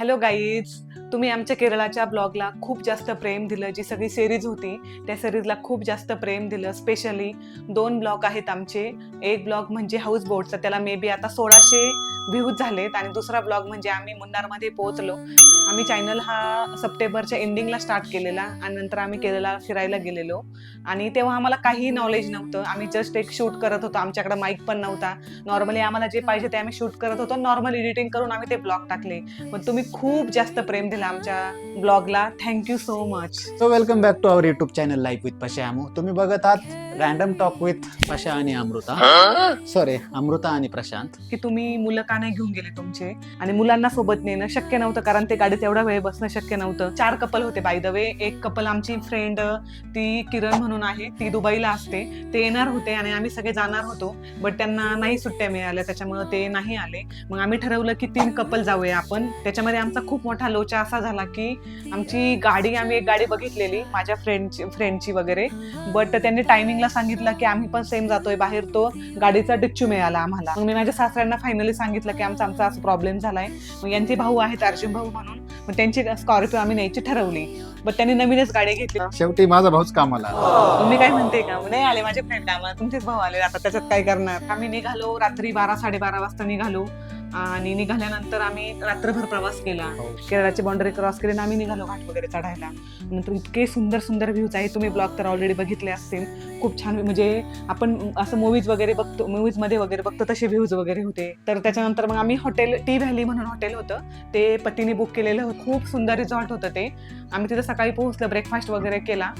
Hello guys, तुम्ही आमच्या केरळाच्या ब्लॉगला खूप जास्त प्रेम दिलं. जी सगळी सिरीज होती त्या सिरीजला खूप जास्त प्रेम दिलं. स्पेशली 2 ब्लॉग आहेत आमचे. एक ब्लॉग म्हणजे हाऊस बोटचा, त्याला मे बी आता 1600 व्ह्यूज झालेत, आणि दुसरा ब्लॉग म्हणजे आम्ही मुन्नारमध्ये पोहोचलो. आम्ही चॅनल हा सप्टेंबरच्या एंडिंगला स्टार्ट केलेला, आणि नंतर आम्ही केरळला फिरायला गेलेलो. आणि तेव्हा आम्हाला काही नॉलेज नव्हतं. आम्ही जस्ट एक शूट करत होतो. आमच्याकडे माईक पण नव्हता. नॉर्मली आम्हाला जे पाहिजे ते आम्ही शूट करत होतो. नॉर्मल एडिटिंग करून आम्ही ते ब्लॉग टाकले. पण तुम्ही खूप जास्त प्रेम दिलं आमच्या ब्लॉगला. Thank you so much. So welcome back to our YouTube channel life with Pasha Amu. तुम्ही बघत आहात रॅन्डम टॉक विथ पशा आणि अमृता. सॉरी, अमृता आणि प्रशांत. की तुम्ही मुलं का नाही घेऊन गेले तुमचे, आणि मुलांना सोबत नेणं शक्य नव्हतं, कारण ते गाडीत एवढा वेळ बसणं शक्य नव्हतं. 4 कपल होते बाय द वे. एक कपल आमची फ्रेंड, ती किरण म्हणून आहे, ती दुबईला असते. ते येणार होते आणि आम्ही सगळे जाणार होतो, बट त्यांना नाही सुट्ट्या मिळाल्या, त्याच्यामुळे ते नाही आले. मग आम्ही ठरवलं की 3 कपल जाऊया आपण. त्याच्यामध्ये आमचा खूप मोठा लोचा असा झाला की आमची गाडी, आम्ही एक गाडी बघितलेली माझ्या फ्रेंडची वगैरे, बट त्यांनी टायमिंगला सांगितलं की आम्ही पण सेम जातोय बाहेर, तो गाडीचा डिच्चू मिळाला आम्हाला. मग मी माझ्या सासऱ्यांना फायनली सांगितलं की आमचा असं प्रॉब्लेम झालाय. मग यांचे भाऊ आहेत अर्जुन भाऊ म्हणून, मग त्यांची स्कॉर्पिओ आम्ही न्यायची ठरवली. बट त्यांनी नवीनच गाडी घेतली. शेवटी माझा भाऊच कामाला आला. मी काय म्हणते का, नाही आले माझे फ्रेंड कामाला, तुमचेच भाऊ आले, आता त्याच्यात काय करणार. आम्ही निघालो रात्री 12-12:30 वाजता निघालो, आणि निघाल्यानंतर आम्ही रात्रभर प्रवास केला. केरळाची बाउंड्री क्रॉस केली आणि आम्ही निघालो घाट वगैरे चढायला. नंतर इतके सुंदर सुंदर व्ह्यूज आहे. तुम्ही ब्लॉग तर ऑलरेडी बघितले असतील. खूप छान, म्हणजे आपण असं मूवीज वगैरे बघतो, मूवीजमध्ये वगैरे बघतो तसे व्ह्यूज वगैरे होते. तर त्याच्यानंतर मग आम्ही हॉटेल, टी व्हॅली म्हणून हॉटेल होतं, ते पतीने बुक केलेलं होतं. खूप सुंदर रिसॉर्ट होतं ते. आम्ही तिथं सकाळी पोहोचलो, ब्रेकफास्ट वगैरे केला.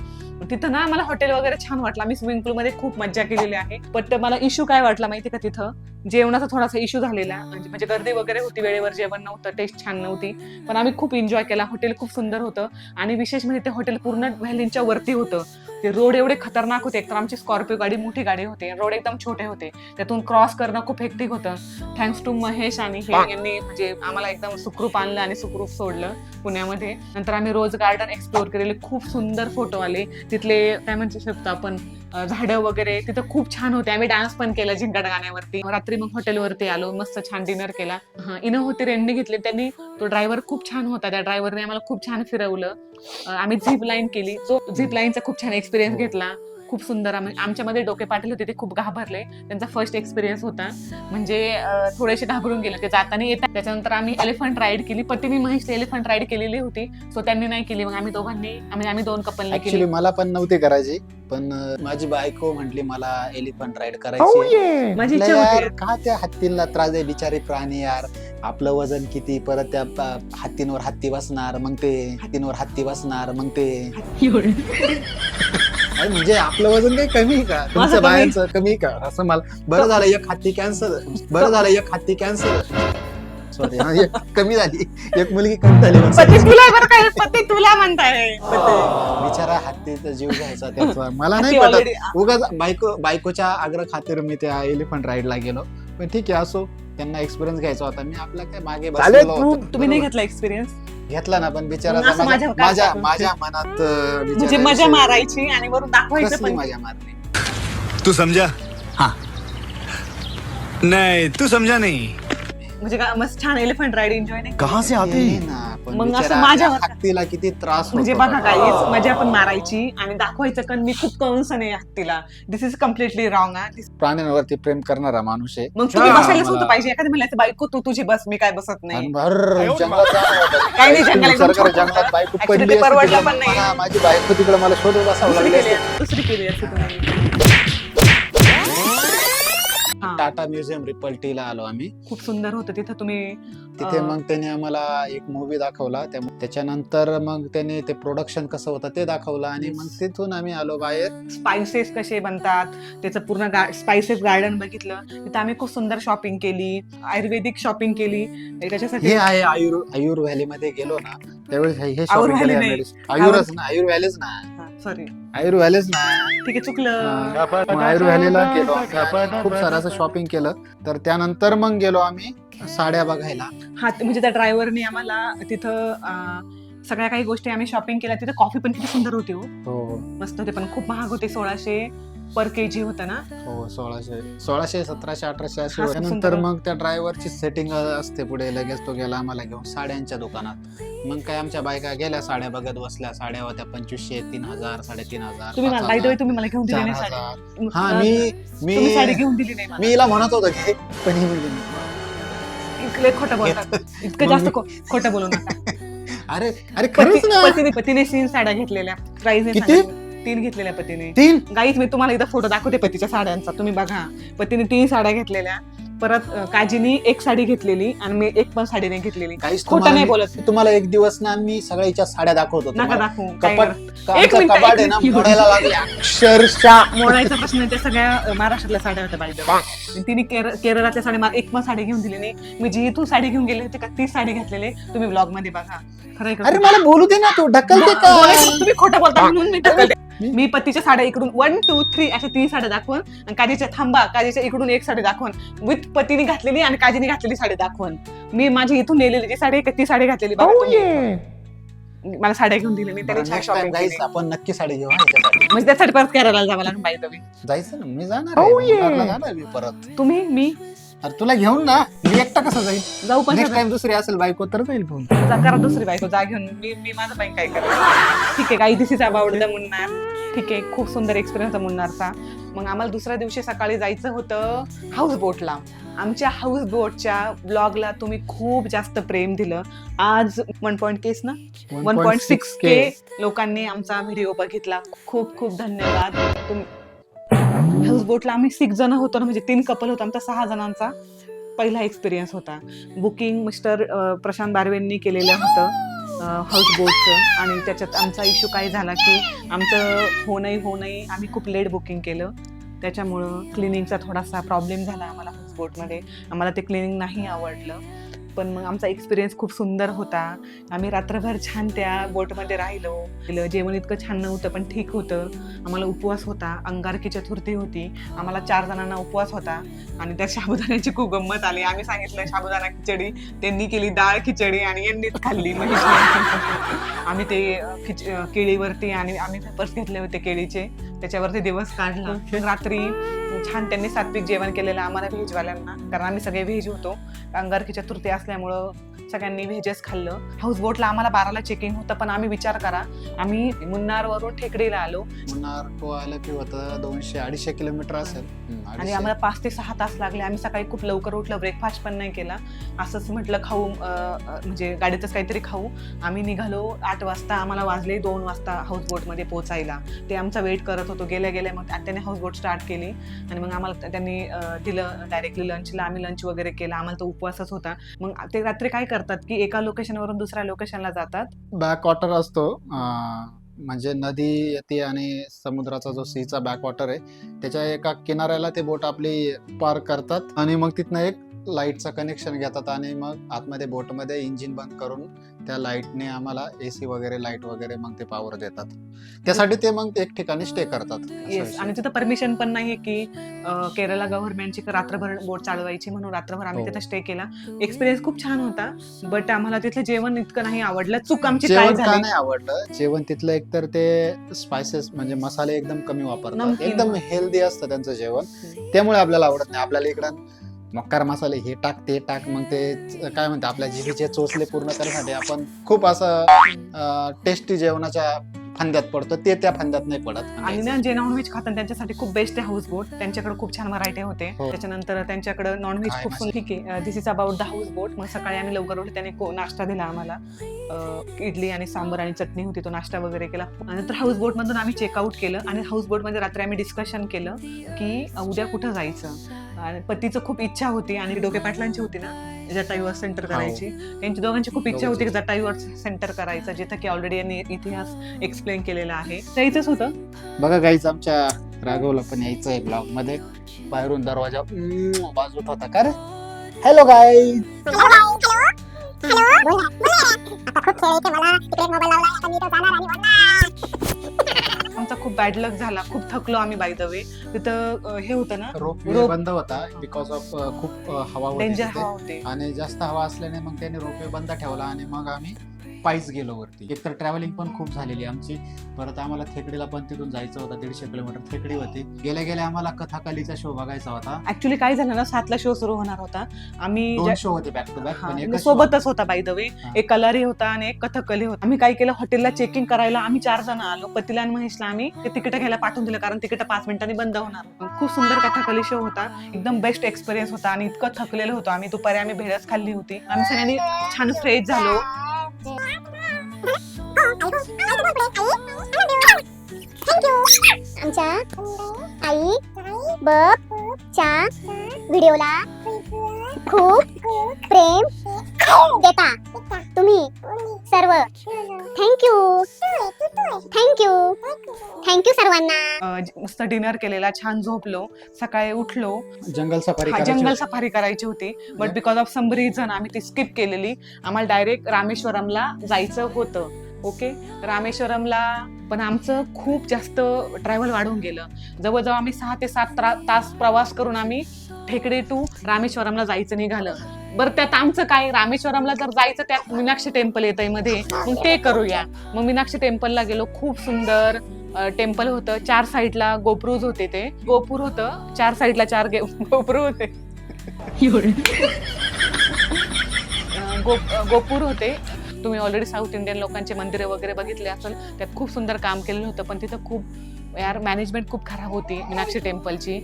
तिथं ना आम्हाला हॉटेल वगैरे छान वाटलं. आम्ही स्विमिंग पूलमध्ये खूप मज्जा केलेली आहे. बट मला इश्यू काय वाटला माहिती का, तिथं जेवणाचा थोडासा इश्यू झालेला. म्हणजे गर्दी वगैरे होती, वेळेवर जेवण नव्हतं, टेस्ट छान नव्हती. पण आम्ही खूप एन्जॉय केला. हॉटेल खूप सुंदर होतं, आणि विशेष म्हणजे ते हॉटेल पूर्ण व्हॅलीच्या वरती होतं. ते रोड एवढे खतरनाक होते. एकतर आमची स्कॉर्पिओ गाडी मोठी गाडी होती, रोड एकदम छोटे होते, त्यातून क्रॉस करणं खूप हेक्टिक होतं. थँक्स टू महेश आणि हे यांनी म्हणजे आम्हाला एकदम सुखरूप आणलं आणि सुखरूप सोडलं पुण्यामध्ये. नंतर आम्ही रोज गार्डन एक्सप्लोर केलेले. खूप सुंदर फोटो आले तिथले. काय म्हणू शकतो आपण, झाडं वगैरे तिथं खूप छान होते. आम्ही डान्स पण केला झिंगाट गाण्यावरती. रात्री मग हॉटेलवरती आलो, मस्त छान डिनर केला. इनोव्हेटिव्ह रेंटने घेतले त्यांनी. तो ड्रायव्हर खूप छान होता. त्या ड्रायव्हरने आम्हाला खूप छान फिरवलं. आम्ही झिप लाईन केली. जो झिप लाईनचा खूप छान एक्सपिरियन्स घेतला. खूप सुंदर. आमच्यामध्ये डोके पाटील होते, ते खूप घाबरले. त्यांचा फर्स्ट एक्सपिरियन्स होता, म्हणजे थोडेसे घाबरून गेले ते जाताना येतात. त्याच्यानंतर आम्ही एलिफंट राईड केली. पतीने महेशने एलिफंट राईड केलेली होती, सो त्यांनी नाही केली. मग आम्ही दोघांनी, आम्ही 2 कपलने केली. ऍक्च्युली मला पण नव्हती करायची, पण माझी बायको म्हटली मला एलिफंट राईड करायची. माझी इच्छा यार, होती. का त्या हत्तीला त्रास आहे, बिचारी प्राणी यार. आपलं वजन किती, परत त्या हत्तींवर हत्ती बसणार, मग ते हत्तींवर हत्ती बसणार, मग ते म्हणजे आपलं वजन काही कमी आहे का, तुमच्या बायांचं कमी का, असं मला. बरं झालं एक हत्ती कॅन्सर. सॉरी, एक कमी झाली, एक मुलगी कमी झाली. पती तुला म्हणताय. बिचारा हत्तीचा जीव घ्यायचा त्याचा. मला नाही पटत. उगाच बायकोच्या आग्रह खातीर मी त्या एलिफंट राईडला गेलो. पण ठीक आहे, असो, त्यांना एक्सपिरियन्स घ्यायचा होता. मी आपला काय मागे बसलेलो होतो. तुम्ही नाही घेतला एक्सपिरियन्स? घेतला ना, पण बिचारा माझ्या मनात म्हणजे मजा मारायची आणि वरून दाखवायचं पण. मजा मारली. तू समझा? हाँ. नहीं, तू समझा नहीं. म्हणजे मस्त छान एलिफंट राईड एन्जॉय नाही. कहाँ से आते हैं? मग असं माझ्यावर हत्तीला किती त्रास म्हणजे होतो बघा काहीच मजा पण मारायची आणि दाखवायचं कारण मी खूप कंस नाही हत्तीला. दिस इज कम्प्लिटली रॉंग. प्राण्यांवरती प्रेम करणारा माणूस आहे. मग तुम्ही बसायलाच होतं पाहिजे. एखादं म्हणायचं बायको तू तुझी बस, मी काय बसत नाही. काही नाही, जंगलात बायको Actually पडली ते परवडलं पण नाही. माझी बायको तिकडे मला शोधत बसावं लागली. दुसरी केली असती तुम्ही. टाटा म्युझियम रिपल्टीला आलो आम्ही. खूप सुंदर होतं तिथं. तुम्ही तिथे मग त्याने आम्हाला एक मूवी दाखवला. त्याच्यानंतर मग त्याने ते प्रोडक्शन कसं होतं ते दाखवलं, आणि मग तिथून आम्ही आलो बाहेर. स्पायसेस कसे बनतात त्याचं पूर्ण स्पायसेस गार्डन बघितलं. तिथं आम्ही खूप सुंदर शॉपिंग केली, आयुर्वेदिक शॉपिंग केली. त्याच्यासाठी हे आहे आयुर व्हॅली मध्ये गेलो ना, त्यावेळेस हे आयुर shopping व्हॅली केली. नाही. आयुर व्हॅलीच ना, सॉरी, आयुर व्हॅलीच ना. ठीक आहे, चुकलं. मग आयुर व्हॅलीला गेलो, खूप सारं असं शॉपिंग केलं. तर त्यानंतर मग गेलो आम्ही साड्या बघायला. म्हणजे त्या ड्रायव्हरने आम्हाला तिथं सगळ्या काही गोष्टी आम्ही शॉपिंग केल्या. तिथे कॉफी पण किती सुंदर होती हो, हो मस्त होते, पण खूप महाग होते. 1600 पर केजी होतं ना. हो 1600 1700 1800 असे हा, होते. सुंदर. नंतर मग त्या ड्रायव्हरची सेटिंग असते पुढे. लगेच तो गेला आम्हाला घेऊन साड्यांच्या दुकानात. मग काय आमच्या बायका गेल्या साड्या बघत बसल्या. साड्या होत्या 2500 3000 3500 तुम्ही मला, बाय द वे, तुम्ही मला घेऊन दिली नाही 4000. साडी. हा तुम्ही साडी घेऊन दिली नाही मला. मी हिला म्हणत होतो घे, पण ही म्हणली नाही. इतकं खोटं बोलतात, इतकं मग जास्त मी- खोटं बोलू नका. अरे अरे खरंच ना. पतीने 3 साड्या घेतलेल्या. प्राइस किती? 3 घेतलेल्या पतीने. 3 गाईच मी तुम्हाला इथं फोटो दाखवते पतीच्या साड्यांचा, तुम्ही बघा. पतीने 3 साड्या घेतलेल्या. परत काजीनी 1 साडी घेतलेली आणि मी 1 पण साडी नाही घेतलेली. काहीच खोटं नाही बोलत. तुम्हाला एक दिवस ना मी सगळ्याच्या साड्या दाखवतो नका तुम्हाला. दाखवू. काय कपाट करत? एक आमचं मिनिट, कपाट एक आहे ना मिनिट. मोडायला लागले अक्षरशः. मोडायचा प्रश्न त्या सगळ्या महाराष्ट्रातल्या साड्या होत्या बाई. तिने केरळातल्या साड्या, मला 1 पण साडी घेऊन दिली नाही. मी जी इथून साडी घेऊन गेले होते का, 30 साडी घेतलेली. तुम्ही ब्लॉग मध्ये बघा. खरं अरे मला बोलू दे ना, तू ढकलते का? तुम्ही खोटं बोलता म्हणून मी ढकलते. मी पतीच्या साड्या इकडून 1 2 3 अशा 3 साड्या दाखवून, आणि काजीच्या थांबा, काजीच्या इकडून 1 साडी दाखवून, विथ पतीने घातलेली आणि काजीने घातलेली साडी दाखवून. मी माझी इथून नेलेली जी साडी आहे का, ती साडी घातलेली बघा तुम्ही. मला साड्या घेऊन दिली नाही, त्याने छान नेक्स्ट टाइम शॉपिंग गाईस केली. आपण नक्की साडी घेऊ हा याच्यासाठी. म्हणजे त्यासाठी परत केरळला जावं लागेल बाई तुम्ही. जायचं ना, मी जाणार आहे. मुन्नारला जाणार मी परत. तुम्ही मी अरे तुला घेऊन ना, मी एकटा कसं जाईल? जाऊ पण नेक्स्ट टाइम दुसरी असेल बायको तर जाईल फोन. करा दुसरी बायको, जा घेऊन. मी माझं बाई काय करेल. ठीक आहे, काही दिवशीचा आवडलं मुन्नार. ठीक आहे, खूप सुंदर एक्सपिरियन्स आहे मुन्नारचा. मग आम्हाला दुसऱ्या दिवशी सकाळी जायचं होतं हाऊस बोटला. आमच्या हाऊस बोटच्या ब्लॉगला तुम्ही खूप जास्त प्रेम दिलं. आज 1.6 ना 1.6K लोकांनी आमचा व्हिडिओ बघितला. खूप खूप धन्यवाद. हाऊस बोटला आम्ही 6 जण होतो ना, म्हणजे 3 कपल होतो. आमचा 6 जणांचा पहिला एक्सपिरियन्स होता. बुकिंग मिस्टर प्रशांत बारवेंनी केलेलं होतं हाऊस बोटचं. आणि त्याच्यात आमचा इश्यू काय झाला की आमचं हो नाही आम्ही खूप लेट बुकिंग केलं. त्याच्यामुळं क्लिनिंगचा थोडासा प्रॉब्लेम झाला आम्हाला हाऊस बोटमध्ये. आम्हाला ते क्लिनिंग नाही आवडलं. पण मग आमचा एक्सपिरियन्स खूप सुंदर होता. आम्ही रात्रभर छान त्या बोटमध्ये राहिलो. जेवण इतकं छान नव्हतं पण ठीक होतं. आम्हाला उपवास होता, अंगारकी चतुर्थी होती. आम्हाला 4 जणांना उपवास होता. आणि त्या साबुदाण्याची खूप गंमत आली. आम्ही सांगितलं साबुदाणा खिचडी, त्यांनी केली डाळ खिचडी आणि यांनीच खाल्ली. आम्ही ते केळीवरती आणि आम्ही पेपर्स घेतले होते केळीचे, त्याच्यावरती दिवस काढला. रात्री छान त्यांनी सात्विक जेवण केलेलं आम्हाला व्हेजवाल्यांना, कारण आम्ही सगळे व्हेज होतो. अंगारकी चतुर्थी असल्यामुळं सगळ्यांनी व्हेजच खाल्लं. हाऊस बोटला आम्हाला 12ला चेकिंग होतं. पण आम्ही विचार करा, आम्ही मुन्नारवरून टेकडीला आलो. मुन्नार टू आलं की होतं 200-250 किलोमीटर असेल. आणि आम्हाला 5 ते 6 तास लागले. आम्ही सकाळी खूप लवकर उठलं, ब्रेकफास्ट पण नाही केला. असंच म्हटलं खाऊ, म्हणजे गाडीतच काहीतरी खाऊ. आम्ही निघालो 8 वाजता. आम्हाला वाजले 2 वाजता हाऊस बोटमध्ये पोहोचायला. ते आमचा वेट करत होतो. गेल्या गेल्या मग त्याने हाऊस बोट स्टार्ट केली आणि मग आम्हाला त्यांनी दिलं डायरेक्टली लंचला. आम्ही लंच वगैरे केला. आम्हाला तो उपवासच होता. मग ते रात्री काय करतात की एका लोकेशनवरून दुसऱ्या लोकेशनला जातात. बॅक वॉटर असतो, म्हणजे नदी येते आणि समुद्राचा जो सीचा बॅक वॉटर आहे त्याच्या एका किनाऱ्याला ते बोट आपली पार्क करतात. आणि मग तिथनं एक लाईटचं कनेक्शन घेतात आणि मग आतमध्ये बोटमध्ये इंजिन बंद करून त्या लाईटने आम्हाला AC वगैरे लाईट वगैरे मग ते पॉवर देतात. त्यासाठी ते मग एक ठिकाणी स्टे करतात. येस. आणि तिथं परमिशन पण नाही की केरळा गव्हर्नमेंटची रात्रभर बोट चालवायची, म्हणून रात्रभर आम्ही तिथं स्टे केला. एक्सपिरियन्स खूप छान होता. बट आम्हाला तिथलं जेवण इतकं नाही आवडलं. चूक आमची काय जेवण का झाली, नाही आवडलं? जेवण तिथलं एकतर ते स्पायसेस म्हणजे मसाले एकदम कमी वापरतात. नमकीन. एकदम हेल्दी असतं त्यांचं जेवण, त्यामुळे आपल्याला आवडत नाही. आपल्याला इकडं मक्कार मसाले हे टाक ते टाक, मग ते काय म्हणते आपल्या जिभेचे चोचले पूर्ण करण्यासाठी आपण खूप असं टेस्टी जेवणाच्या फंद्यात पडतो. ते त्या फंद्यात नाही पडत. आणि ना जे नॉनव्हेज खातात त्यांच्यासाठी खूप बेस्ट आहे हाऊस बोट. त्यांच्याकडे खूप छान व्हरायटी होते. हो. त्याच्यानंतर त्यांच्याकडे नॉनव्हेज काय खूप सुंदर. ठीक आहे, दिस इज अबाउट द हाऊस बोट. मग सकाळी आम्ही लवकर उठले. त्याने नाश्ता दिला आम्हाला. इडली आणि सांबर आणि चटणी होती. तो नाश्ता वगैरे केला. नंतर हाऊस बोट मधून आम्ही चेकआउट केलं. आणि हाऊस बोट मध्ये रात्री आम्ही डिस्कशन केलं की उद्या कुठं जायचं. आणि पतीचं खूप इच्छा होती आणि डोके पाटलांची होती ना जटायूवर सेंटर करायची. त्यांची दोघांची खूप इच्छा होती की जटायूवर सेंटर करायचं, जिथं की ऑलरेडी यांनी इतिहास एक्सप्लेन केलेला आहे. जायचंच होतं. बघा गाईच, आमच्या राघवला पण यायचं आहे ब्लॉग मध्ये. बाहेरून दरवाजा बाजूत होता. का रे? हॅलो गाई. आमचा खूप बॅड लक झाला. खूप थकलो आम्ही बाय द वे. तिथं हे होतं ना, रोपवे बंद होता बिकॉज ऑफ खूप हवा होती डेंजर तिथे. हवा होते. आणि जास्त हवा असल्याने मग त्याने रोपवे बंद ठेवला आणि मग आम्ही पायीच गेलो वरती. एकतर ट्रॅव्हलिंग पण खूप झालेली आमची, परत आम्हाला थेकडीला पण तिथून जायचं होतं. 150 किलोमीटर थेकडी होती. गेल्या गेल्या आम्हाला कथाकलीचा शो बघायचा होता. ऍक्च्युली काय झालं ना, 7ला शो सुरू होणार होता. आम्ही 2 शो होते बॅक टू बॅक, हा, पण म्हणजे एका सोबतच होता बाय द वे. हा. एक कलरी होता आणि एक कथकली होता. आम्ही काय केलं, हॉटेलला चेकिंग करायला आम्ही 4 जण आलो. पतीला आणि महेशला आम्ही ते तिकीट घ्यायला पाठवून दिलं, कारण तिकीट 5 मिनिटांनी बंद होणार होतं. खूप सुंदर कथकली शो होता. एकदम बेस्ट एक्सपिरियन्स होता आणि इतकं थकलेलो होतो आम्ही. दुपारी आम्ही भेळच खाल्ली होती. आम्ही सगळ्यांनी छान फ्रेश झालो. आमच्या आई बबच्या व्हिडिओला खूप प्रेम देता तुम्ही सर्व. थँक्यू थँक्यू सर्वांना. मस्त डिनर केलेला, छान झोपलो, सकाळी उठलो. जंगल सफारी जंगल सफारी करायची होती, but because of some reason आम्ही ती स्किप केलेली. आम्हाला डायरेक्ट रामेश्वरमला जायचं होतं. ओके, रामेश्वरमला पण आमचं खूप जास्त ट्रॅव्हल वाढून गेलं. जवळजवळ आम्ही 6 ते 7 तास प्रवास करून आम्ही ठेकडे टू रामेश्वरमला जायचं निघालं. बरं, त्यात आमचं काय, रामेश्वरमला जर जायचं त्यात मीनाक्षी टेम्पल येतंय मध्ये, मग ते करूया. मग मीनाक्षी टेम्पलला गेलो. खूप सुंदर टेम्पल होतं. 4 साईडला गोपुरूज होते. ते गोपूर होतं, 4 साईडला 4 गोपुरू होते. गोपूर होते. तुम्ही ऑलरेडी साऊथ इंडियन लोकांचे मंदिरं वगैरे बघितले असेल, त्यात खूप सुंदर काम केलेलं होतं. पण तिथं खूप मॅनेजमेंट खूप खराब होती मीनाक्षी टेम्पलची.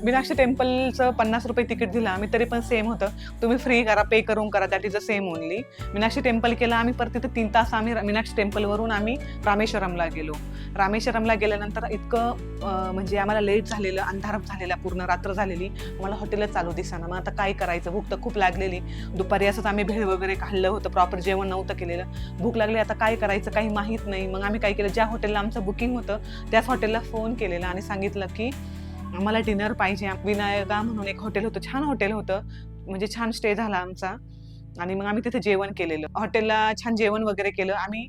मीनाक्षी टेम्पलचं 50 रुपये तिकीट दिलं आम्ही, तरी पण सेम होतं. तुम्ही फ्री करा, पे करून करा, that is a same only. Meenakshi temple केलं आम्ही. परत तिथं 3 तास आम्ही मीनाक्षी टेम्पलवरून आम्ही रामेश्वरमला गेलो. रामेश्वरमला गेल्यानंतर इतकं म्हणजे आम्हाला लेट झालेलं, अंधार झालेला, पूर्ण रात्र झालेली. आम्हाला हॉटेलच चालू दिसाना. मग आता काय करायचं, भूक तर खूप लागलेली. दुपारी असंच आम्ही भेळ वगैरे खाल्लं होतं, प्रॉपर जेवण नव्हतं केलेलं. भूक लागली, आता काय करायचं काही माहीत नाही. मग आम्ही काय केलं, ज्या हॉटेलला आमचं बुकिंग होतं त्याच हॉटेलला फोन केलेला आणि सांगितलं की आम्हाला डिनर पाहिजे. विनायका म्हणून एक हॉटेल होतं, छान हॉटेल होतं, म्हणजे छान स्टे झाला आमचा. आणि मग आम्ही तिथे जेवण केलेलं. हॉटेलला छान जेवण वगैरे केलं आम्ही.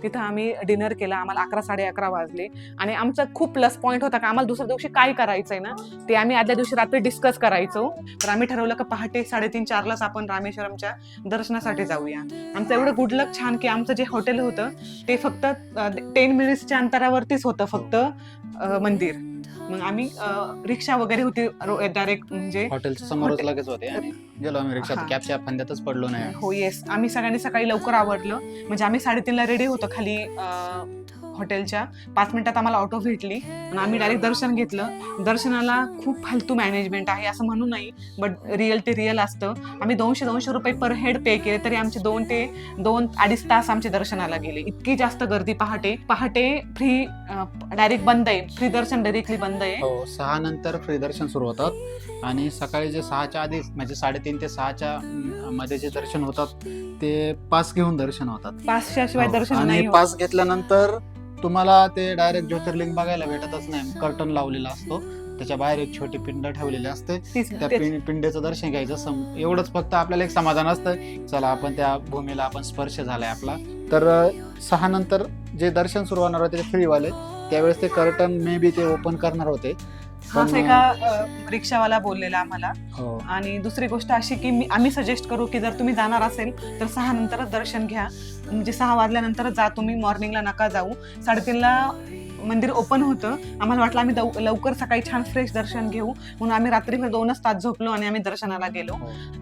तिथं आम्ही डिनर केला. आम्हाला 11 साडे 11 वाजले. आणि आमचा खूप प्लस पॉईंट होता का आम्हाला दुसऱ्या दिवशी काय करायचंय ना, ते आम्ही आदल्या दिवशी रात्री डिस्कस करायचो. तर आम्ही ठरवलं का पहाटे 3:30-4लाच आपण रामेश्वरमच्या दर्शनासाठी जाऊया. आमचं एवढं गुड लक छान की आमचं जे हॉटेल होतं ते फक्त 10 मिनिट्सच्या अंतरावरतीच होतं फक्त मंदिर. मग आम्ही रिक्षा वगैरे होती डायरेक्ट, म्हणजे हॉटेलच्या समोरच लगेच होते आणि गेलो आम्ही रिक्षात. कॅबच्या फंद्यातच पडलो नाही. हो येस, आम्ही सगळ्यांनी सकाळी लवकर आवरलं. म्हणजे आम्ही 3:30ला रेडी होतो खाली हॉटेलच्या. 5 मिनिटात आम्हाला ऑटो भेटली आणि आम्ही डायरेक्ट दर्शन घेतलं. दर्शनाला खूप फालतू मॅनेजमेंट आहे असं म्हणू नाही, बट रिअल ते रिअल असतं. आम्ही 200 रुपये पर हेड पे केले, तरी आमचे 2 ते 2-2.5 तास आमचे दर्शनाला गेले. इतकी जास्त गर्दी. पहाटे फ्री डायरेक्ट बंद आहे, फ्री दर्शन डायरेक्टली बंद आहे. 6 नंतर फ्री दर्शन सुरू होतात आणि सकाळी जे 6च्या आधी म्हणजे 3:30 ते 6च्या मध्ये जे दर्शन होतात ते पास घेऊन दर्शन होतात. पासच्या शिवाय दर्शन आणि नाही होत. पास घेतल्यानंतर तुम्हाला ते डायरेक्ट ज्योतिर्लिंग बघायला भेटतच नाही. कर्टन लावलेला असतो, त्याच्या बाहेर एक छोटी पिंड ठेवलेली असते. त्या पिंडेचं दर्शन घ्यायचं. एवढंच फक्त आपल्याला एक समाधान असतं, चला आपण त्या भूमीला आपण स्पर्श झालाय आपला. तर 6 नंतर जे दर्शन सुरू होणार होते ते फ्रीवाले, त्यावेळेस ते कर्टन मे बी ते ओपन करणार होते. असं एका रिक्षावाला बोललेला आम्हाला. हो. आणि दुसरी गोष्ट अशी की आम्ही सजेस्ट करू की जर तुम्ही जाणार असेल तर 6 नंतरच दर्शन घ्या. म्हणजे 6 वाजल्यानंतरच जा तुम्ही, मॉर्निंगला नका जाऊ. 3:30ला मंदिर ओपन होतं. आम्हाला वाटलं आम्ही लवकर सकाळी छान फ्रेश दर्शन घेऊ, म्हणून आम्ही रात्रीभर 2च तास झोपलो आणि आम्ही दर्शनाला गेलो.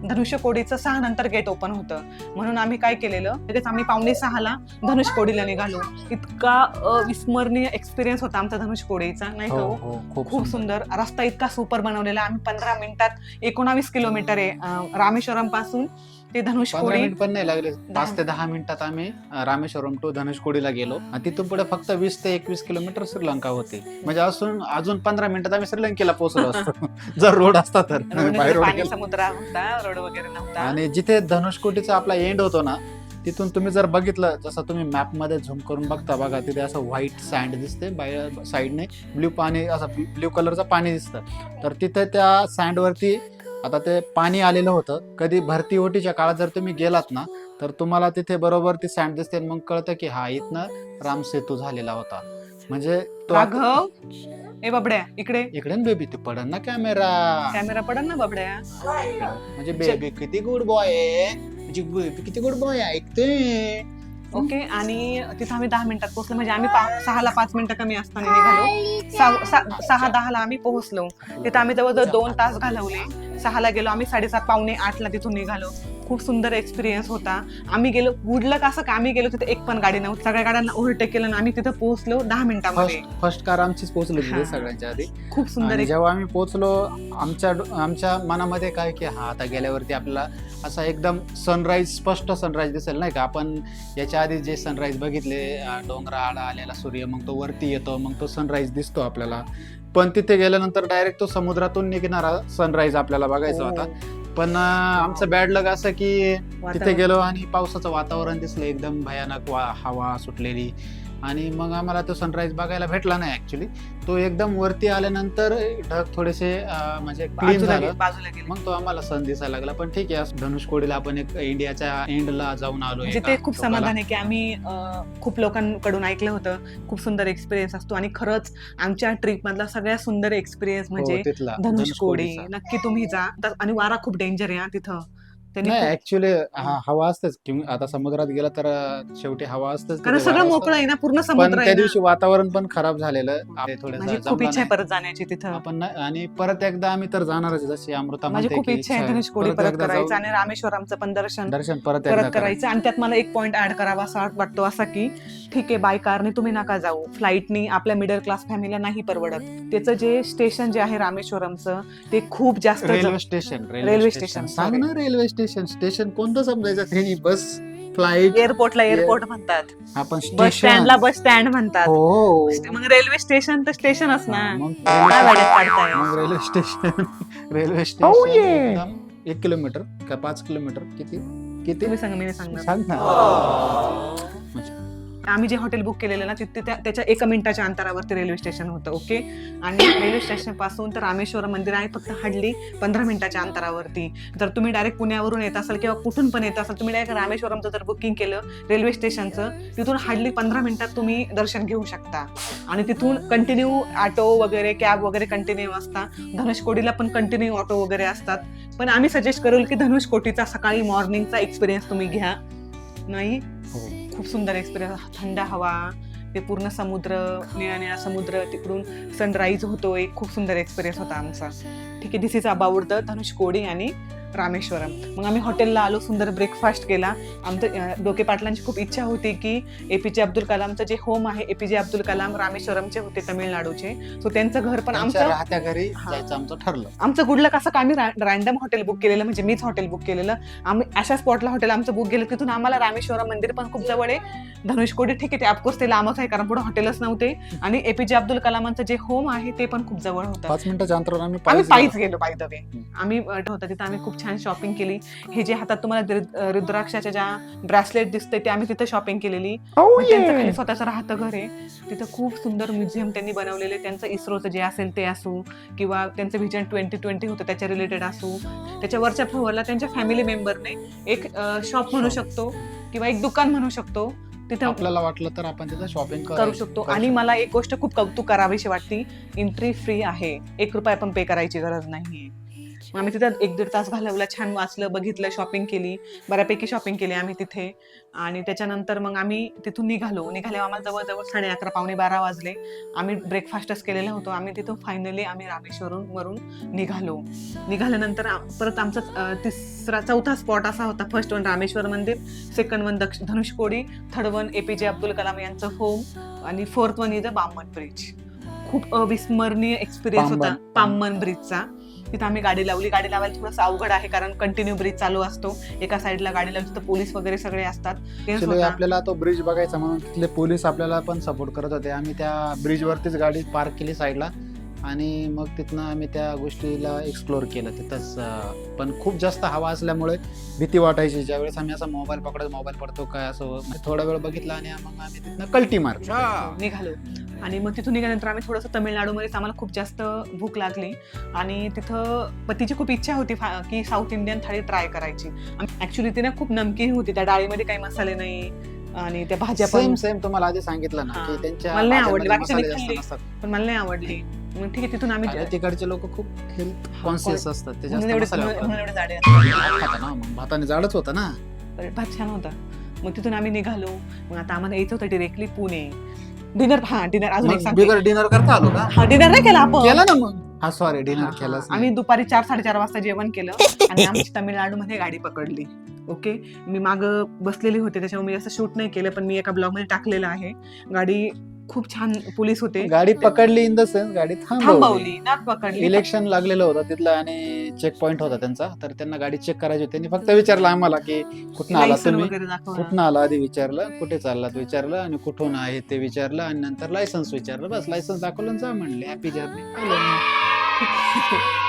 धनुष्यकोडीचं 6 नंतर गेट ओपन होतं, म्हणून आम्ही काय केलेलं, लगेच आम्ही 5:45ला धनुष्यकोडीला निघालो. इतका अविस्मरणीय एक्सपिरियन्स होता आमचा धनुष्यकोडीचा, नाही का? खूप सुंदर रस्ता, इतका सुपर बनवलेला. आम्ही 15 मिनिटात 19 किलोमीटर आहे रामेश्वरम पासून ते धनुष्यकोडी. 15 मिनिट पण नाही लागले, 5 ते 10 मिनिटात आम्ही रामेश्वरम टू धनुष्यकोडीला गेलो. आणि तिथून पुढे फक्त 20 ते 21 किलोमीटर श्रीलंका होते. म्हणजे अजून 15 मिनिटात आम्ही श्रीलंकेला पोहोचलो असतो जर रोड असता तर. पाणी समुद्र होता, रोड वगैरे नव्हता. आणि जिथे धनुष्यकोटीचा आपला एंड होतो ना, तिथून तुम्ही जर बघितलं, जसं तुम्ही मॅप मध्ये झूम करून बघता बघा, तिथे असं व्हाईट सँड दिसते, बाहेर साईडने ब्ल्यू पाणी, असं ब्ल्यू कलरचं पाणी दिसतं. तर तिथे त्या सँडवरती आता ते पाणी आलेलं होतं. कधी भरती ओटीच्या काळात जर तुम्ही गेलात ना, तर तुम्हाला तिथे बरोबर ती सँड दिसते. मग कळतं की हा इथनं राम सेतू झालेला होता. म्हणजे तो आता- राघव ए बबड्या इकडे इकडे ना बेबी तू पडन ना कॅमेरा कॅमेरा पडन ना बबड्या. म्हणजे बेबी किती गुड बॉय आहे, म्हणजे बेबी किती गुड बॉय ऐकते. ओके. आणि तिथं आम्ही 10 मिनिटात पोहोचलो, म्हणजे आम्ही 6ला 5 मिनिटं कमी असताना निघालो. 6:10ला आम्ही पोहोचलो. तिथं आम्ही जवळजवळ 2 तास घालवले. 6ला गेलो आम्ही, 7:30 पावणे 8ला तिथून निघालो. खूप सुंदर एक्सपिरियन्स होता. आम्ही गेलो गुडलक असं का आम्ही गेलो तिथे एक पण गाडी नव्हती. सगळ्या गाड्यांना ओव्हरटेक केलं आणि आम्ही तिथं पोहोचलो 10 मिनिटांमध्ये. फर्स्ट कार आमचीच पोहोचली हा. तिथे सगळ्यांच्या आधी. खूप सुंदर आणि जेव्हा आम्ही पोहोचलो आमच्या मनामध्ये काय की हा आता गेल्यावरती आपल्याला असा एकदम सनराईज, स्पष्ट सनराईज दिसेल नाही का. आपण याच्या आधी जे सनराईज बघितले, डोंगरा आडा आलेला सूर्य, मग तो वरती येतो, मग तो सनराईज दिसतो आपल्याला. पण तिथे गेल्यानंतर डायरेक्ट तो समुद्रातून निघणारा सनराईज आपल्याला बघायचा होता. पण आमचं बॅड लक असं की तिथे गेलो आणि पावसाचं वातावरण दिसलं, एकदम भयानक हवा सुटलेली, आणि मग आम्हाला तो सनराईज बघायला भेटला नाही ऍक्च्युली. तो एकदम वरती आल्यानंतर ढग थोडेसे म्हणजे क्लीन झालं, बाजूला गेलो. मग तो आम्हाला सन दिसायला लागला. पण ठीक आहे, धनुषकोडीला आपण एक इंडियाच्या एंडला जाऊन आलो. म्हणजे ते खूप समाधान आहे की आम्ही खूप लोकांकडून ऐकलं होतं खूप सुंदर एक्सपिरियन्स असतो, आणि खरंच आमच्या ट्रिप मधला सगळ्यात सुंदर एक्सपिरियन्स म्हणजे धनुषकोडी. नक्की तुम्ही जा. आणि वारा खूप डेंजर आहे तिथं. नाही ऍक्च्युली हवा असतेच, आता समुद्रात गेला तर शेवटी हवा असतेच, कारण सगळं मोकळं आहे ना, पूर्ण पण समुद्र त्या आहे दिवशी वातावरण पण खराब झालेलं. म्हणजे खूप इच्छा आहे परत जाण्याची तिथं. आपण आणि परत एकदा आम्ही तर जाणारच, जशी अमृता माझी म्हणते खूप की इच्छा आहे धनुषकोडी परत करायचं आणि रामेश्वरमचं पण दर्शन परत करायचं. आणि त्यात मला एक पॉइंट ऍड करावा असा वाटतो, असा की ठीक आहे बाय कारने तुम्ही नका जाऊ, फ्लाईटनी आपल्या मिडल क्लास फॅमिलीला नाही परवडत. त्याचं जे स्टेशन जे आहे रामेश्वरमचं ते खूप जास्त रेल्वे स्टेशन सांग ना, रेल्वे स्टेशन कोणतं समजायचं त्यांनी? बस, फ्लाईट, एअरपोर्टला एअरपोर्ट म्हणतात, आपण बस स्टँडला बस स्टँड म्हणतात. हो, मग रेल्वे स्टेशन तर स्टेशनच ना. मग काय वाड्यात काढताय? मग रेल्वे स्टेशन एकदम 1 किलोमीटर का 5 किलोमीटर किती तुम्ही सांगा, मी सांगणार. सांग ना. आम्ही जे हॉटेल बुक केलेलं ना तिथे त्याच्या 1 मिनिटाच्या अंतरावरती रेल्वे स्टेशन होतं. ओके. आणि रेल्वे स्टेशन पासून तर रामेश्वरम मंदिर आहे फक्त हार्डली 15 मिनिटाच्या अंतरावरती. जर तुम्ही डायरेक्ट पुण्यावरून येत असाल किंवा कुठून पण येत असाल, तुम्ही डायरेक्ट रामेश्वरमचं जर बुकिंग केलं रेल्वे स्टेशनचं, तिथून हार्डली 15 मिनिटात तुम्ही दर्शन घेऊ शकता. आणि तिथून कंटिन्यू ऑटो वगैरे, कॅब वगैरे कंटिन्यू असतात. धनुषकोडीला पण कंटिन्यू ऑटो वगैरे असतात. पण आम्ही सजेस्ट करू की धनुषकोटीचा सकाळी मॉर्निंगचा एक्सपिरियन्स तुम्ही घ्या. नाही, खूप सुंदर एक्सपिरियन्स, थंड हवा, ते पूर्ण समुद्र, निळा निळा समुद्र, तिकडून सनराईज होतोय. खूप सुंदर एक्सपिरियन्स होता आमचा. ठीक आहे, दिस इज अबाउट द धनुषकोडी आणि रामेश्वरम. मग आम्ही हॉटेलला आलो, सुंदर ब्रेकफास्ट केला. आमचं डोके पाटलांची खूप इच्छा होती की एपीजे अब्दुल कलामचं जे होम आहे, एपीजे अब्दुल कलाम रामेश्वरमचे होते, तमिळनाडूचे. सो त्यांचं घर पण आमचं राहत्या घरी जायचं आमचं ठरलं. आमचं गुडलक असं का आम्ही रॅन्डम हॉटेल बुक केलेलं, म्हणजे मीच हॉटेल बुक केलेलं. आम्ही अशा स्पॉटला हॉटेल आमचं बुक केलं. तिथून आम्हाला रामेश्वरम मंदिर पण खूप जवळ आहे. धनुषकोडी ठीक आहे, ते ऑफकोर्स ते लांबच आहे कारण पुढे हॉटेलच नव्हते. आणि एपीजे अब्दुल कलामांचं जे होम आहे ते पण खूप जवळ होतं. 5 मिनिटाच्या अंतरावर आम्ही पायीच गेलो. बाय द वे आम्ही होता तिथं आम्ही खूप छान शॉपिंग केली. हे जे हातात तुम्हाला रुद्राक्षाच्या ज्या ब्रेसलेट दिसते ते आम्ही तिथं शॉपिंग केलेली. त्यांचं खाली स्वतःचं राहतं घर आहे. तिथं खूप सुंदर म्युझियम त्यांनी बनवलेले. त्यांचं इस्रोचं जे असेल ते असू किंवा त्यांचं व्हिजन 2020 होतं त्याच्या रिलेटेड असू, त्याच्या वरच्या फ्लोअरला त्यांच्या फॅमिली मेंबरने एक शॉप म्हणू शकतो किंवा एक दुकान म्हणू शकतो, तिथे आपल्याला वाटलं तर आपण तिथे शॉपिंग करू शकतो. आणि मला एक गोष्ट खूप कौतुक करावीशी वाटते, एंट्री फ्री आहे, 1 रुपया पण पे करायची गरज नाहीये. मग आम्ही तिथं 1-1.5 तास घालवला, छान वाचलं, बघितलं, शॉपिंग केली, बऱ्यापैकी शॉपिंग केली आम्ही तिथे. आणि त्याच्यानंतर मग आम्ही तिथून निघाले आम्हाला जवळजवळ 11:30 पावणे 12 वाजले. आम्ही ब्रेकफास्टच केलेला होतो. आम्ही तिथून फायनली आम्ही रामेश्वरमवरून निघाल्यानंतर परत आमचा चौथा स्पॉट असा होता. फर्स्ट वन रामेश्वर मंदिर, second one Dhanushkodi, third one APJ Abdul Kalam यांचं होम, आणि फोर्थ वन इज पामन ब्रिज. खूप अविस्मरणीय एक्सपिरियन्स होता पामन ब्रिजचा. तिथं आम्ही गाडी लावायला थोडंसं अवघड आहे कारण कंटिन्यू ब्रिज चालू असतो. एका साईडला गाडी लावली तर पोलीस वगैरे सगळे असतात. आपल्याला तो ब्रिज बघायचा म्हणून तिथले पोलीस आपल्याला पण सपोर्ट करत होते. आम्ही त्या ब्रिज वरतीच गाडी पार्क केली साईडला, आणि मग तिथनं आम्ही त्या गोष्टीला एक्सप्लोर केलं तिथंच. पण खूप जास्त हवा असल्यामुळे भीती वाटायची. ज्यावेळेस आम्ही असा मोबाईल पडतो काय असं थोडा वेळ बघितला आणि मग आम्ही तिथनं कल्टी निघालो. आणि मग तिथून निघाल्यानंतर आम्ही थोडंसं तमिळनाडूमध्येच आम्हाला खूप जास्त भूक लागली आणि तिथं पतीची खूप इच्छा होती की साऊथ इंडियन थाळी ट्राय करायची. ऍक्च्युली ती ना खूप नमकीन होती, त्या डाळीमध्ये काही मसाले नाही, आणि त्या भाज्या सेम पण सेम तुम्हाला आधी सांगितलं ना हा. की त्यांच्या मला नाही भाज्यांमध्ये आवडली. बाकीच्यांनी मसाले जास्त खाल्ली. नसतात. पण मला नाही आवडली. मग ठीक आहे, तिथून आम्ही आणि तिकडचे लोक खूप हेल्थ हा, कॉन्शियस असतात, ते जास्त म्हणून एवढे मसाले वापरतात. म्हणून एवढे जाडे असतात. भात खाता ना, मग भाताने जाडच होता ना. भात छान होता. मग तिथून आम्ही निघालो. मग आता आम्हाला यायचं होतं डिरेक्टली पुणे. डिनर अजून एक मग सांगते. बिगर डिनर करता आलो का? हा, डिनर नाही केला आपण. केला ना मग. हा सॉरी, हा, डिनर हा. केलंच आम्ही नाही. दुपारी 4-4:30 वाजता जेवण केलं आणि आमची तामिळनाडू मध्ये गाडी पकडली. ओके, मी माग बसलेली होते त्याच्यामुळे मी असं शूट नाही केलं, पण मी एका ब्लॉग मध्ये टाकलेलं आहे. गाडी खूप छान, पोलीस होते. गाडी पकडली इन द सेन्स गाडी थांबवली. थांबवली ना, पकडली. इलेक्शन लागलेलं होतं तिथलं आणि चेक पॉइंट होता त्यांचा, तर त्यांना गाडी चेक करायची होती. त्यांनी फक्त विचारलं आम्हाला की कुठून आला लायसन तुम्ही, वगैरे दाखवलं. कुठून आला आधी विचारलं, कुठे चाललात विचारलं आणि कुठून आहे ते विचारलं आणि नंतर लायसन्स विचारलं. बस लायसन्स दाखवलं आणि जा म्हणले हॅपी जर्नी.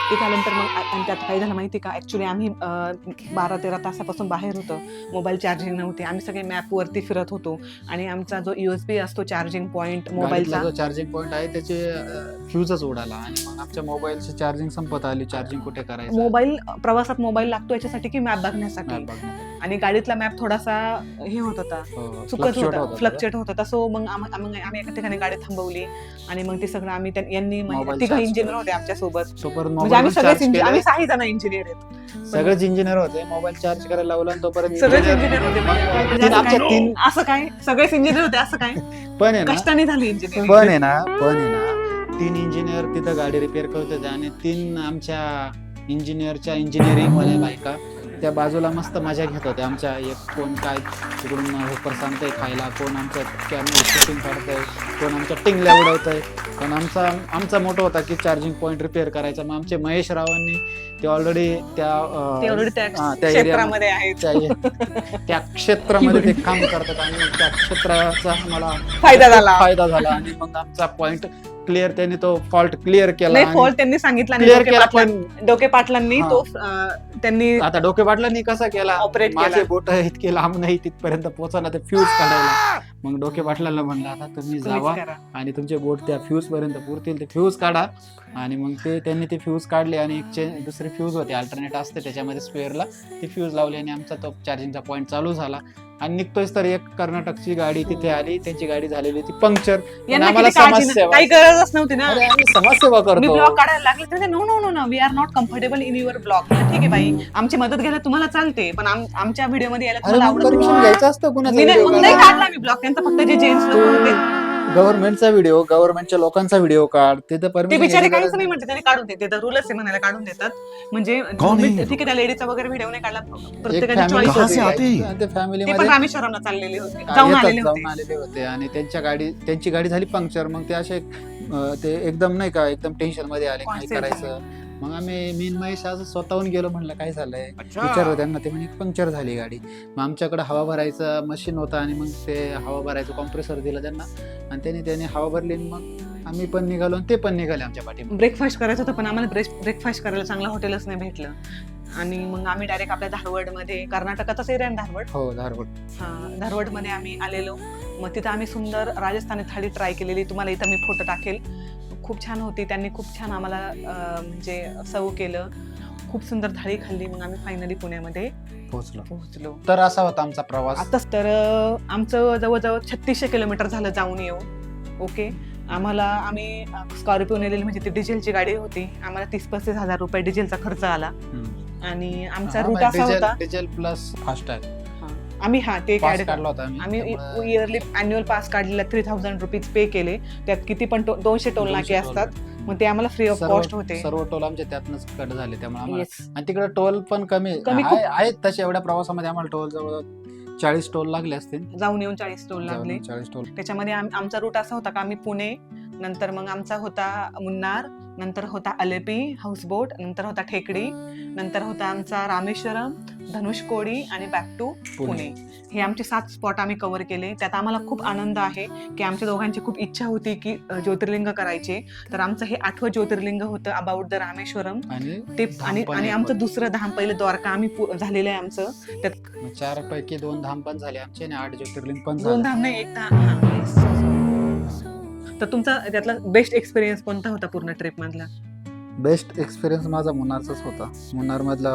तिथे आल्यानंतर मग आणि त्यात काय झालं माहिती का, ऍक्च्युली आम्ही 12-13 तासापासून बाहेर होतो. मोबाईल चार्जिंग नव्हते. आम्ही सगळे मॅप वरती फिरत होतो आणि आमचा जो USB असतो चार्जिंग पॉइंट मोबाईलचा, जो चार्जिंग पॉइंट आहे त्याचे फ्यूजच उडाला आणि मग आमच्या मोबाईलची चार्जिंग संपत आली. चार्जिंग कुठे करायचं, मोबाईल प्रवासात मोबाईल लागतो याच्यासाठी की मॅप बघण्यासाठी. आणि गाडीतला मॅप थोडासा हे होत होता, चुकत होता, फ्लक्च्युएट होत होता. सो मग आम्ही एका ठिकाणी गाडी थांबवली आणि मग ते सगळं आम्ही यांनी Mobile तिघ charge इंजिनियर केलं. होते आमच्या सोबत. म्हणजे आम्ही सगळेच आम्ही 6 जण इंजिनियर आहेत. सगळेच इंजिनियर होते. मोबाईल चार्ज करायला लावला आणि तोपर्यंत सगळेच इंजिनियर होते. म्हणजे आमच्या तीन असं काय, सगळेच इंजिनियर होते असं काय, पण आहे ना, कष्टाने झाले इंजिनियर. पण आहे ना 3 इंजिनियर तिथं गाडी रिपेअर करत होते आणि 3 आमच्या इंजिनियरच्या इंजिनिअरिंग वाल्या बायका त्या बाजूला मस्त मजा घेत होते. आमच्या एक कोण काय तिकडून होकर सांगतंय खायला, कोण आमच्या कॅमेरा शूटिंग काढतंय, कोण आमच्या टिंगल्या उडवतंय. पण आमचा मोठा होता की चार्जिंग पॉइंट रिपेअर करायचा. मग आमचे महेश रावांनी ते ऑलरेडी त्या क्षेत्रामध्ये आहेत, त्या क्षेत्रामध्ये ते काम करतात आणि मग त्या क्षेत्राचा आम्हाला फायदा झाला. आणि मग आमचा पॉइंट क्लिअर, त्यांनी तो फॉल्ट क्लिअर केला. नाही, फॉल्ट त्यांनी सांगितला क्लिअर केला. पण डोके पाटलांनी हा. तो त्यांनी आता डोके पाटलांनी कसा केला, ऑपरेट माझे केला. बोट इतके लांब नाही तिथपर्यंत पोहोचला ते फ्यूज काढायला. मग डोके पाटलाला म्हणलं आता तुम्ही जावा करा. आणि तुमचे बोट त्या फ्यूज पर्यंत पुरतील, ते फ्यूज काढा. आणि मग त्यांनी ते फ्यूज काढले आणि एक दुसरे फ्यूज होते, अल्टरनेट असते त्याच्यामध्ये स्पेअरला, ते फ्यूज लावले आणि आमचा तो चार्जिंगचा पॉईंट चालू झाला. आणि निघतोयच तर एक कर्नाटकची गाडी तिथे आली, त्यांची गाडी झालेली ती पंक्चर. यांना आम्हाला किती काळजी नाही, समाजसेवा, काही गरजच नव्हती ना. अरे आम्ही समाजसेवा मी करतो. ब्लॉग काढायला लागले तर no we are not comfortable in your blog. ठीक आहे बाई, आमची मदत घ्यायला तुम्हाला चालते, पण आमच्या व्हिडिओ मध्ये यायला अरे तुम्हाला मग आवडत परमिशन नाही. घ्यायचं असतं मग नाही काढला मी ब्लॉग त्यांचा, फक्त जे जेंट्स लोक होते गव्हर्नमेंटचा व्हिडिओ, गव्हर्नमेंटच्या लोकांचा व्हिडिओ काढ, ते तर ते परमिशन बिचारे काहीच नाही म्हणते, त्यांनी काढून देते. तर रूलच आहे म्हणायला, काढून देतात. म्हणजे कोण आहे? ठीक आहे, त्या लेडीचा वगैरे व्हिडिओ नाही काढला, एक प्रत्येकाची family चॉईस कहाँ से होती. आते हैं? ते फॅमिली ते पण मध्ये रामेश्वरमला चाललेले होते, जाऊन आलेले होते. आणि त्यांची गाडी झाली पंक्चर. मग ते असे ते एकदम नाही का, एकदम टेन्शन मध्ये आले, काय Conscious करायचं. मग मी महेश आज स्वतःहून गेलो, म्हणलं काय झालंय विचारलं त्यांना. ते म्हणजे पंक्चर झाली गाडी. मग आमच्याकडे हवा भरायचं मशीन होता आणि मग ते हवा भरायचं कॉम्प्रेसर दिलं त्यांना आणि त्यांनी हवा भरली. मग आम्ही पण निघालो आणि ते पण निघाले आमच्या पाठी. ब्रेकफास्ट करायचं होतं, पण आम्हाला ब्रेकफास्ट करायला चांगलं हॉटेलच नाही भेटलं. आणि मग आम्ही डायरेक्ट आपल्या धारवडमध्ये, कर्नाटकाचाच एरिया धारवड, हो धारवड, धारवडमध्ये आम्ही आलेलो. मग तिथं आम्ही सुंदर राजस्थानी थाळी ट्राय केलेली. तुम्हाला इथं मी फोटो टाकेल. खूप छान होती. त्यांनी खूप छान आम्हाला म्हणजे सर्व केलं. खूप सुंदर थाळी खाल्ली. मग आम्ही फायनली पुण्यामध्ये पोहोचलो. तर असा होता आमचा प्रवास. आताच तर आमचं जवळजवळ 3600 किलोमीटर झालं जाऊन येऊ. ओके, आम्ही स्कॉर्पिओ नेलेली, म्हणजे ती डिझेलची गाडी होती. आम्हाला 30-35 हजार रुपये डिझेलचा खर्च आला. आणि आमचा रूट असा होता, डिझेल प्लस फास्टॅग आम्ही ते पास काढला होता आम्ही इयरली अॅन्युअल पास काढलेला 3000 रुपीज पे केले. त्यात किती पण 200 टोल नाके असतात. मग ते आम्हाला फ्री ऑफ कॉस्ट होते. सर्व टोल आमचे त्यातनंच कट झाले, त्यामुळे आम्हाला. Yes. आणि तिकडे टोल पण कमी खूप. आहेत तसे. एवढ्या प्रवासामध्ये आम्हाला टोल जवळ 40 टोल लागले असतील. जाऊन येऊन 40 टोल लागले. 40 टोल. त्याच्यामध्ये आमचा रूट असा होता का आम्ही पुणे, नंतर मग आमचा होता मुन्नार, नंतर होता अलेपी हाऊसबोट, नंतर होता ठेकडी, नंतर होता आमचा रामेश्वरम, धनुषकोडी आणि बॅक टू पुणे. हे आमचे 7 स्पॉट आम्ही कव्हर केले. त्यात आम्हाला खूप आनंद आहे की आमच्या दोघांची खूप इच्छा होती की ज्योतिर्लिंग करायचे. तर आमचं हे 8वं ज्योतिर्लिंग होतं अबाउट द रामेश्वरम. आणि आमचं दुसरं धाम, पहिलं द्वारका आम्ही झालेलं आहे आमचं. त्यात 4 पैकी 2 धाम पण झाले आमचे आणि 8 ज्योतिर्लिंग पण 2 झाले. धाम नाही, 1 धाम. तर तुमचा त्यातला बेस्ट एक्सपिरियन्स कोणता होता पूर्ण ट्रिप मधला? बेस्ट एक्सपिरियन्स माझा मुन्नारचाच होता. मुन्नार मधला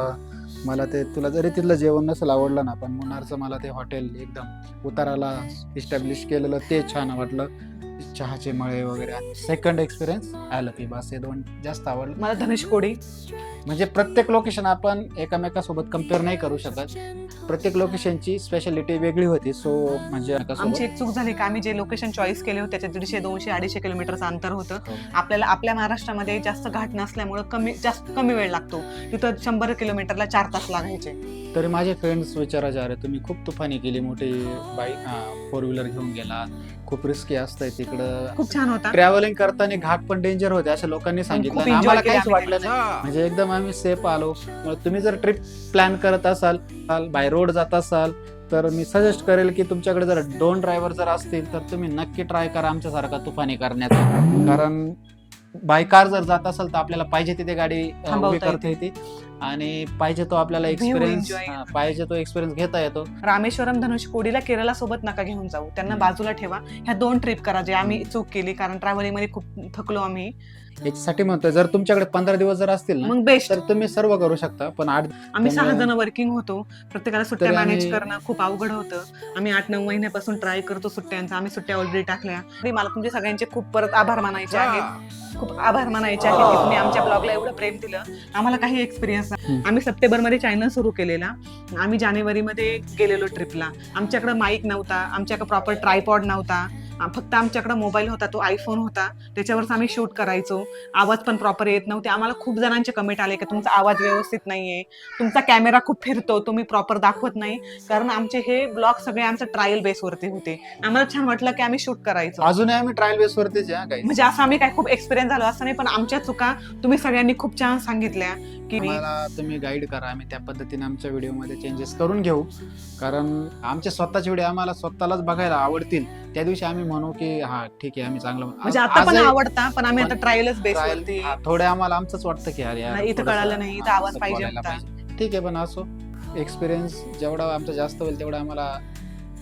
मला ते तुला जरी तिथलं जेवण नसेल आवडलं ना, पण मुन्नारचं मला ते हॉटेल एकदम उताराला इस्टॅब्लिश केलेलं ते छान वाटलं. चहाचे मळे वगैरे. सेकंड एक्सपिरियन्स आलपी बस, हे दोन जास्त आवडलं. मला धनुषकोडी. म्हणजे प्रत्येक लोकेशन आपण एकमेकासोबत कम्पेअर नाही करू शकत, प्रत्येक लोकेशनची स्पेशालिटी वेगळी होती. सो म्हणजे आमची एक चूक झाली की आम्ही जे लोकेशन चॉईस केले होते त्याच्या 150, 200, 250 किलोमीटरचं अंतर होतं. हो. आपल्याला आपल्या महाराष्ट्रामध्ये जास्त घाट नसल्यामुळे कमी वेळ लागतो. तिथं 100 किलोमीटरला 4 तास लागायचे. तरी माझे फ्रेंड्स विचारायचे, अरे तुम्ही खूप तुफानी केली, मोठी बाईक 4 व्हीलर घेऊन गेला, खूप रिस्की असतंय तिकडं, खूप छान होता. ट्रॅव्हलिंग करताना घाट पण डेंजर होते अशा लोकांनी सांगितलं. खूप आणि enjoy आम्हाला केलं काहीच आम्ही वाटलं नाही, म्हणजे एकदम आम्ही सेफ आलो. मग तुम्ही जर ट्रिप प्लॅन करत असाल, बाय रोड जात असाल, तर मी सजेस्ट करेल की तुमच्याकडे जर 2 ड्रायव्हर जर असतील तर तुम्ही नक्की ट्राय करा आमच्यासारखा तुफानी करण्याचा. कारण बाय कार जर जात असाल तर आपल्याला पाहिजे तिथे गाडी उभी थांबवता करता येते आणि पाहिजे तो आपल्याला एक्सपिरियन्स enjoy. पाहिजे तो एक्सपिरियन्स घेता येतो. रामेश्वरम, धनुषकोडीला केरला सोबत नका घेऊन जाऊ, त्यांना बाजूला ठेवा. ह्या 2 ट्रिप करा जे आम्ही चूक केली, कारण ट्रॅव्हलिंग मध्ये खूप थकलो आम्ही. याच्यासाठी म्हणतोय, जर तुमच्याकडे 15 दिवस जर असतील ना, मग बेस्ट. तर तुम्ही सर्व करू शकता. पण आम्ही 6 जण वर्किंग होतो, प्रत्येकाला सुट्ट्या तरी मॅनेज आम्ही- करणं खूप अवघड होतं. आम्ही 8-9 महिन्यापासून ट्राय करतो सुट्ट्यांचा. आम्ही सुट्ट्या ऑलरेडी टाकल्या. तरी मला तुमचे सगळ्यांचे खूप परत आभार मानायचे आहेत, खूप आभार मानायचे आहेत की तुम्ही आमच्या ब्लॉगला एवढं प्रेम दिलं. आम्हाला काही एक्सपिरियन्स नाही. आम्ही सप्टेंबरमध्ये चॅनल सुरू केलेला, आम्ही जानेवारीमध्ये गेलेलो ट्रिपला. आमच्याकडे माईक नव्हता, आमच्याकडे प्रॉपर ट्रायपॉड नव्हता, फक्त आमच्याकडे मोबाईल होता, तो आयफोन होता, त्याच्यावरच आम्ही शूट करायचो. आवाज पण प्रॉपर येत नव्हते. आम्हाला खूप जणांचे कमेंट आले की तुमचा आवाज व्यवस्थित नाहीये, तुमचा कॅमेरा खूप फिरतो, तुम्ही प्रॉपर दाखवत नाही. कारण आमचे हे ब्लॉग सगळे आमच्या ट्रायल बेसवरती होते. आम्हाला छान वाटलं की आम्ही शूट करायचो. अजूनही आम्ही ट्रायल बेस वरतीच आहे काही. म्हणजे असं आम्ही काय खूप एक्सपिरियन्स झालो असं नाही, पण आमच्या चुका तुम्ही सगळ्यांनी खूप छान सांगितल्या की आम्हाला तुम्ही गाईड करा, आम्ही त्या पद्धतीने आमच्या व्हिडिओ मध्ये चेंजेस करून घेऊ. कारण आमचे स्वतःचे व्हिडिओ आम्हाला स्वतःलाच बघायला आवडतील, त्या दिवशी आम्ही म्हणू की हा ठीक आहे आम्ही चांगलं. म्हणजे आता पण आवडता, पण आम्ही आता ट्रायलच बेसवरती. थोडे आम्हाला आमचंच वाटतं की अरे यार, नाही, इथं थोडंसं, कळालं नाही, इथं आवाज असं पाहिजे बोलायला होता. पाहिजे. ठीक आहे, पण असो एक्सपिरियन्स जेवढा आमचा जास्त होईल तेवढा आम्हाला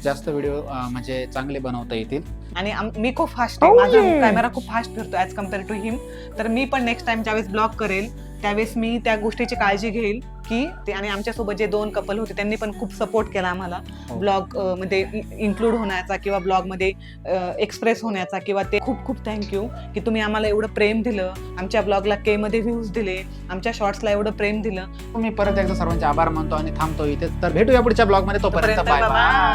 जास्त व्हिडिओ म्हणजे चांगले बनवता येतील. आणि मी खूप फास्ट आहे, माझा कॅमेरा खूप फास्ट फिरतो ऍज कम्पेअर टू हिम. तर मी पण नेक्स्ट टाइम ज्यावेळेस ब्लॉग करेल त्यावेळेस मी त्या गोष्टीची काळजी घेईल की ते. आणि आमच्यासोबत जे 2 कपल होते त्यांनी पण खूप सपोर्ट केला आम्हाला ब्लॉग मध्ये इन्क्लूड होण्याचा किंवा ब्लॉग मध्ये एक्सप्रेस होण्याचा. किंवा ते खूप खूप थँक्यू की तुम्ही आम्हाला एवढं प्रेम दिलं, आमच्या ब्लॉगला के मध्ये व्ह्यूज दिले, आमच्या शॉर्ट्सला एवढं प्रेम दिलं. मी परत एकदा सर्वांचे आभार मानतो आणि थांबतो इथे. तर भेटूया पुढच्या ब्लॉग मध्ये. तोपर्यंत तोपर्यंत बाय bye बाय. bye.